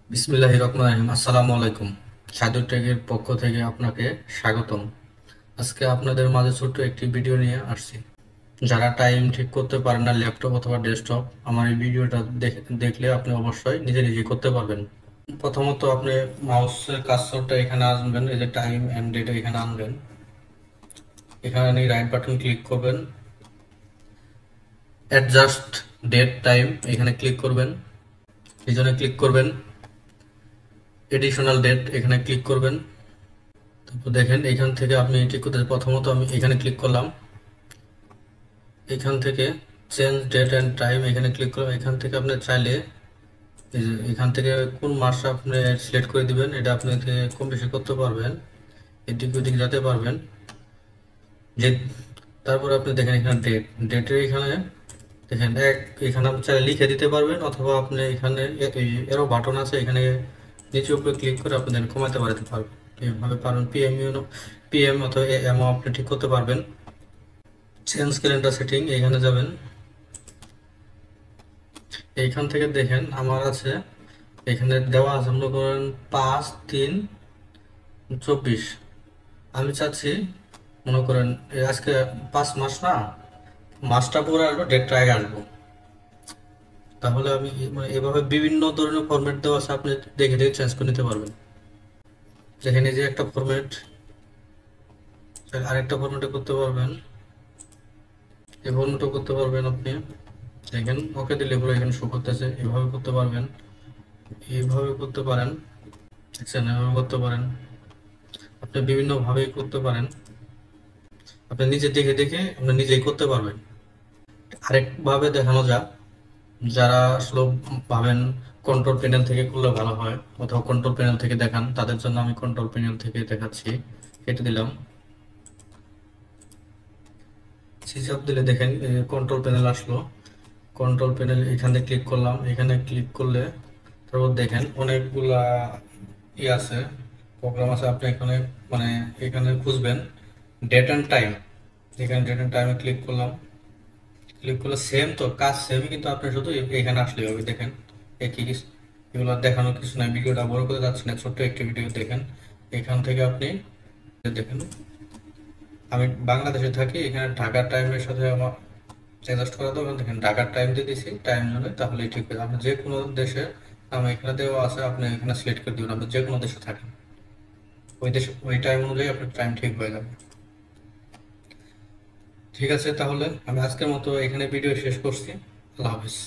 বিসমিল্লাহির রহমানির রহিম। আসসালামু আলাইকুম। সাদু টেকের পক্ষ থেকে আপনাকে স্বাগতম। আজকে আপনাদের মাঝে ছোট্ট একটি ভিডিও নিয়ে আসছি। যারা টাইম ঠিক করতে পারেন না ল্যাপটপ অথবা ডেস্কটপ, আমার এই ভিডিওটা দেখলে আপনি অবশ্যই নিজে নিজে করতে পারবেন। প্রথমত আপনি মাউসের কার্সরটা এখানে আনবেন, এই যে টাইম এন্ড ডেট এখানে আনবেন। এখানে রাইট বাটন ক্লিক করবেন, অ্যাডজাস্ট ডেট টাইম এখানে ক্লিক করবেন, এখানে ক্লিক করবেন, এডিশনাল ডেট এখানে ক্লিক করবেন। তারপর দেখেন এখান থেকে আপনি ঠিক করতে, প্রথমত আমি এখানে ক্লিক করলাম, এখান থেকে চেঞ্জ ডেট অ্যান্ড টাইম এখানে ক্লিক করলাম। এখান থেকে আপনি চাইলে এই যে এখান থেকে কোন মাসটা আপনি সিলেক্ট করে দিবেন, এটা আপনি কম বেশি করতে পারবেন, এদিক ওদিক যেতে পারবেন যে। তারপর আপনি দেখেন এখানে ডেটের এখানে দেখেন এখানে আপনি চাইলে লিখে দিতে পারবেন, অথবা আপনি এখানে এরও বাটন আছে, এখানে নিচে উপরে ক্লিক করে আপনি কমাতে পারতে পারবেন, এইভাবে পারবেন। পিএম অথবা এমও আপনি ঠিক করতে পারবেন। চেঞ্জ ক্যালেন্ডার সেটিং এখানে যাবেন, এইখান থেকে দেখেন আমার আছে, এখানে দেওয়া আছে মনে করেন 5/3/24। আমি চাচ্ছি মনে করেন আজকে 5 মাস না, মাসটা পুরো আসবো, ডেটটা আগে আসবো। তাহলে আমি মানে এভাবে বিভিন্ন ধরনের ফরম্যাট দেওয়া আছে, আপনি দেখে দেখে চেঞ্জ করে নিতে পারবেন। যেখানে যে একটা ফরম্যাট, আরেকটা ফরম্যাটে করতে পারবেন, এই ফরম্যাটও করতে পারবেন আপনি। দেখেন ওকে দিলে পুরো এখানে শো করতেছে, এভাবে করতে পারবেন, এইভাবে করতে পারেন, দেখছেন এভাবে করতে পারেন, আপনি বিভিন্ন ভাবে করতে পারেন। আপনি নিজে দেখে দেখে আপনি নিজেই করতে পারবেন। আরেক ভাবে দেখানো যাক, যারা আসলে ভাবেন কন্ট্রোল প্যানেল থেকে করলে ভালো হয়, অথবা কন্ট্রোল প্যানেল থেকে দেখান, তাদের জন্য আমি কন্ট্রোল প্যানেল থেকে দেখাচ্ছি। কেটে দিলাম, সিচাপ দিলে দেখেন কন্ট্রোল প্যানেল আসলো। কন্ট্রোল প্যানেল এখানে ক্লিক করলাম, এখানে ক্লিক করলে তারপর দেখেন অনেকগুলা আছে, প্রোগ্রাম আছে। আপনি এখানে মানে এখানে খুঁজবেন ডেট অ্যান্ড টাইম, এখানে ডেট অ্যান্ড টাইমে ক্লিক করলাম। ক্লিক করলে সেম তো কাজ সেমই, কিন্তু আপনি শুধু এখানে আসলে হবে। দেখেন একই কিছু, এগুলো দেখানোর কিছু নাই, ভিডিওটা বড় করে যাচ্ছে না, ছোট্ট একটি ভিডিও দেখেন। এখান থেকে আপনি দেখেন আমি বাংলাদেশে থাকি, এখানে ঢাকার টাইমের সাথে আমার অ্যাডজাস্ট করা তো, দেখেন ঢাকার টাইম দিয়ে দিছি টাইম জোনে, তাহলে ঠিক আছে। আপনি যে কোনো দেশে আমি এখানে দেওয়া আছে, আপনি এখানে সিলেক্ট করে দিবেন, আপনি যে কোনো দেশে থাকেন ওই দেশে ওই টাইম অনুযায়ী আপনার টাইম ঠিক হয়ে যাবে। ঠিক আছে, তাহলে আমি আজকের মতো এখানে ভিডিও শেষ করছি। আল্লাহ হাফিজ।